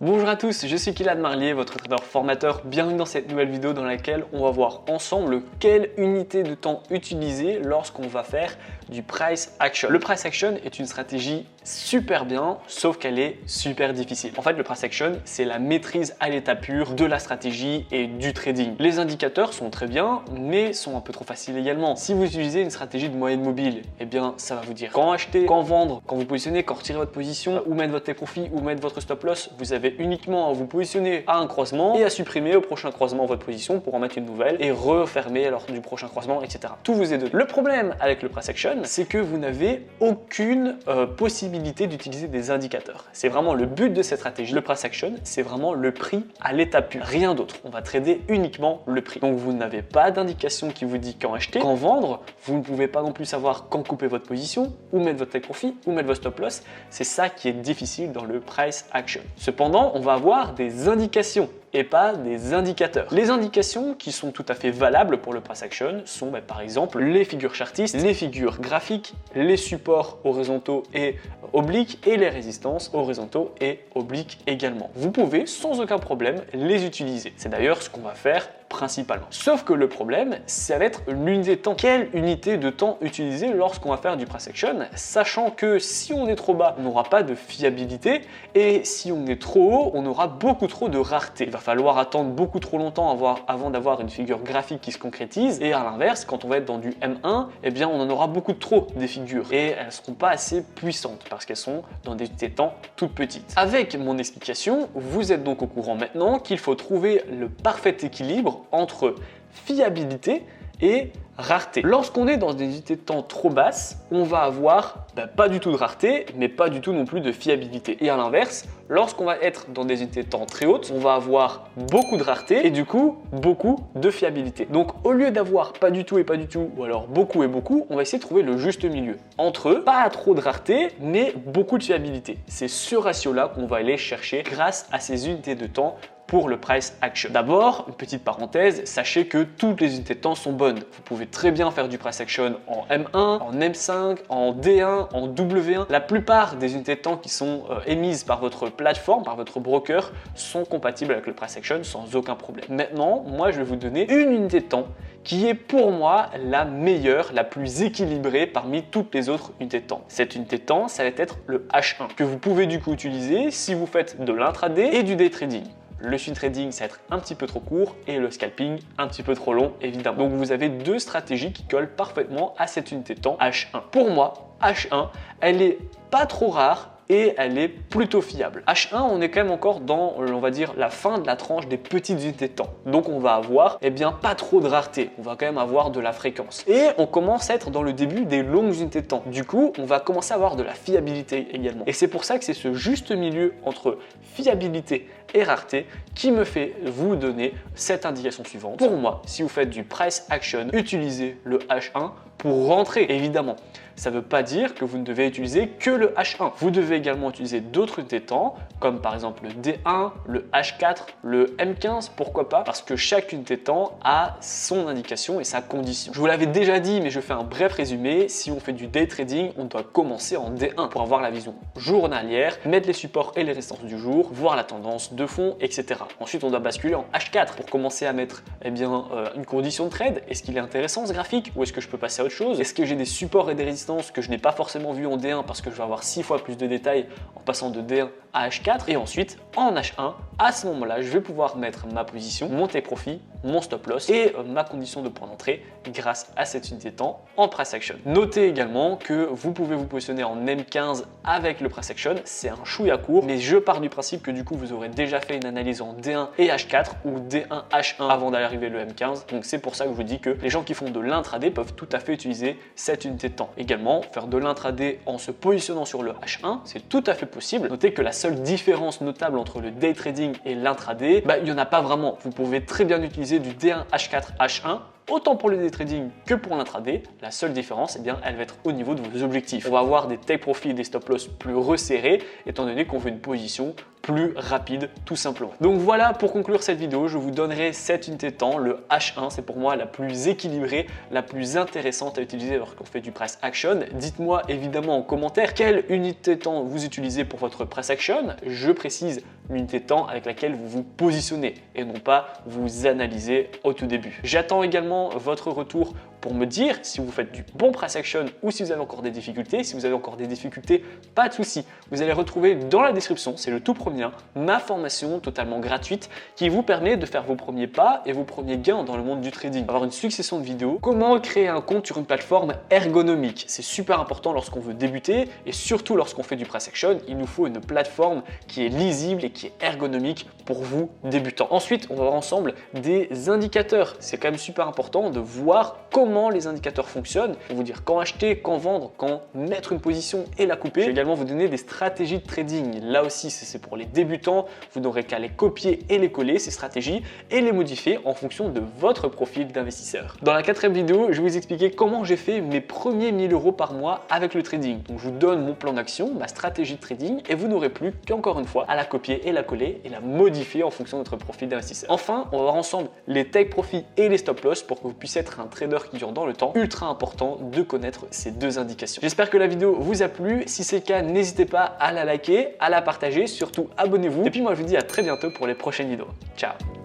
Bonjour à tous, je suis Kylian Marlier, votre trader formateur. Bienvenue dans cette nouvelle vidéo dans laquelle on va voir ensemble quelle unité de temps utiliser lorsqu'on va faire du price action. Le price action est une stratégie super bien, sauf qu'elle est super difficile. En fait, le price action, c'est la maîtrise à l'état pur de la stratégie et du trading. Les indicateurs sont très bien, mais sont un peu trop faciles également. Si vous utilisez une stratégie de moyenne mobile, eh bien, ça va vous dire quand acheter, quand vendre, quand vous positionnez, quand retirer votre position, où mettre votre take profit, où mettre votre stop loss. Vous avez uniquement à vous positionner à un croisement et à supprimer au prochain croisement votre position pour en mettre une nouvelle et refermer lors du prochain croisement, etc. Tout vous est donné. Le problème avec le price action, c'est que vous n'avez aucune possibilité d'utiliser des indicateurs. C'est vraiment le but de cette stratégie. Le price action, c'est vraiment le prix à l'état pur, rien d'autre. On va trader uniquement le prix. Donc vous n'avez pas d'indication qui vous dit quand acheter, quand vendre. Vous ne pouvez pas non plus savoir quand couper votre position, où mettre votre take profit, où mettre votre stop loss. C'est ça qui est difficile dans le price action. Cependant, on va avoir des indications et pas des indicateurs. Les indications qui sont tout à fait valables pour le price action sont par exemple les figures chartistes, les figures graphiques, les supports horizontaux et obliques et les résistances horizontaux et obliques également. Vous pouvez sans aucun problème les utiliser. C'est d'ailleurs ce qu'on va faire principalement. Sauf que le problème, ça va être l'unité de temps. Quelle unité de temps utiliser lorsqu'on va faire du price action, sachant que si on est trop bas, on n'aura pas de fiabilité et si on est trop haut, on aura beaucoup trop de rareté. Il va falloir attendre beaucoup trop longtemps avant d'avoir une figure graphique qui se concrétise et à l'inverse, quand on va être dans du M1, eh bien on en aura beaucoup trop des figures et elles ne seront pas assez puissantes parce qu'elles sont dans des unités de temps toutes petites. Avec mon explication, vous êtes donc au courant maintenant qu'il faut trouver le parfait équilibre entre fiabilité et rareté. Lorsqu'on est dans des unités de temps trop basses, on va avoir pas du tout de rareté, mais pas du tout non plus de fiabilité. Et à l'inverse, lorsqu'on va être dans des unités de temps très hautes, on va avoir beaucoup de rareté et du coup, beaucoup de fiabilité. Donc au lieu d'avoir pas du tout et pas du tout, ou alors beaucoup et beaucoup, on va essayer de trouver le juste milieu. Entre pas trop de rareté, mais beaucoup de fiabilité. C'est ce ratio-là qu'on va aller chercher grâce à ces unités de temps pour le price action. D'abord, une petite parenthèse, sachez que toutes les unités de temps sont bonnes. Vous pouvez très bien faire du price action en M1, en M5, en D1, en W1. La plupart des unités de temps qui sont émises par votre plateforme, par votre broker, sont compatibles avec le price action sans aucun problème. Maintenant, moi, je vais vous donner une unité de temps qui est pour moi la meilleure, la plus équilibrée parmi toutes les autres unités de temps. Cette unité de temps, ça va être le H1, que vous pouvez du coup utiliser si vous faites de l'intraday et du day trading. Le swing trading, ça va être un petit peu trop court et le scalping, un petit peu trop long, évidemment. Donc, vous avez deux stratégies qui collent parfaitement à cette unité de temps H1. Pour moi, H1, elle est pas trop rare et elle est plutôt fiable. H1, on est quand même encore dans, on va dire, la fin de la tranche des petites unités de temps. Donc, on va avoir, pas trop de rareté. On va quand même avoir de la fréquence. Et on commence à être dans le début des longues unités de temps. Du coup, on va commencer à avoir de la fiabilité également. Et c'est pour ça que c'est ce juste milieu entre fiabilité et rareté qui me fait vous donner cette indication suivante. Pour moi, si vous faites du price action, utilisez le H1 pour rentrer, évidemment. Ça ne veut pas dire que vous ne devez utiliser que le H1. Vous devez également utiliser d'autres unités de temps, comme par exemple le D1, le H4, le M15, pourquoi pas, parce que chaque unité de temps a son indication et sa condition. Je vous l'avais déjà dit, mais je fais un bref résumé. Si on fait du day trading, on doit commencer en D1 pour avoir la vision journalière, mettre les supports et les résistances du jour, voir la tendance de fond, etc. Ensuite, on doit basculer en H4 pour commencer à mettre une condition de trade. Est-ce qu'il est intéressant ce graphique ou est-ce que je peux passer à autre chose? Est-ce que j'ai des supports et des résistances que je n'ai pas forcément vu en D1 parce que je vais avoir 6 fois plus de détails en passant de D1 à H4 et ensuite en H1, à ce moment-là, je vais pouvoir mettre ma position, mon take profit, mon stop loss et ma condition de point d'entrée grâce à cette unité de temps en price action. Notez également que vous pouvez vous positionner en M15 avec le price action, c'est un chouïa court, mais je pars du principe que du coup vous aurez déjà fait une analyse en D1 et H4 ou D1 H1 avant d'arriver le M15. Donc c'est pour ça que je vous dis que les gens qui font de l'intraday peuvent tout à fait utiliser cette unité de temps. Également, faire de l'intraday en se positionnant sur le H1, c'est tout à fait possible. Notez que la seule différence notable entre le day trading et l'intraday, il n'y en a pas vraiment. Vous pouvez très bien utiliser du D1 H4 H1 autant pour le day trading que pour l'intraday. La seule différence, eh bien, elle va être au niveau de vos objectifs. On va avoir des take profit et des stop loss plus resserrés, étant donné qu'on veut une position plus rapide tout simplement. Donc voilà, pour conclure cette vidéo, je vous donnerai cette unité de temps, le H1, c'est pour moi la plus équilibrée, la plus intéressante à utiliser lorsqu'on fait du price action. Dites-moi évidemment en commentaire quelle unité de temps vous utilisez pour votre price action. Je précise l'unité de temps avec laquelle vous vous positionnez et non pas vous analysez au tout début. J'attends également votre retour pour me dire si vous faites du bon price action ou si vous avez encore des difficultés. Si vous avez encore des difficultés, pas de souci. Vous allez retrouver dans la description, c'est le tout premier, ma formation totalement gratuite qui vous permet de faire vos premiers pas et vos premiers gains dans le monde du trading. Avoir une succession de vidéos, comment créer un compte sur une plateforme ergonomique. C'est super important lorsqu'on veut débuter et surtout lorsqu'on fait du price action, il nous faut une plateforme qui est lisible et qui est ergonomique pour vous débutants. Ensuite, on va voir ensemble des indicateurs. C'est quand même super important de voir comment les indicateurs fonctionnent, pour vous dire quand acheter, quand vendre, quand mettre une position et la couper. Je vais également vous donner des stratégies de trading. Là aussi, c'est pour les débutants. Vous n'aurez qu'à les copier et les coller, ces stratégies, et les modifier en fonction de votre profil d'investisseur. Dans la quatrième vidéo, je vais vous expliquer comment j'ai fait mes premiers 1000 € par mois avec le trading. Donc, je vous donne mon plan d'action, ma stratégie de trading, et vous n'aurez plus qu'encore une fois à la copier et la coller et la modifier en fonction de votre profil d'investisseur. Enfin, on va voir ensemble les take profit et les stop loss pour que vous puissiez être un trader qui dure dans le temps. Ultra important de connaître ces deux indications. J'espère que la vidéo vous a plu. Si c'est le cas, n'hésitez pas à la liker, à la partager, surtout abonnez-vous. Et puis moi je vous dis à très bientôt pour les prochaines vidéos. Ciao!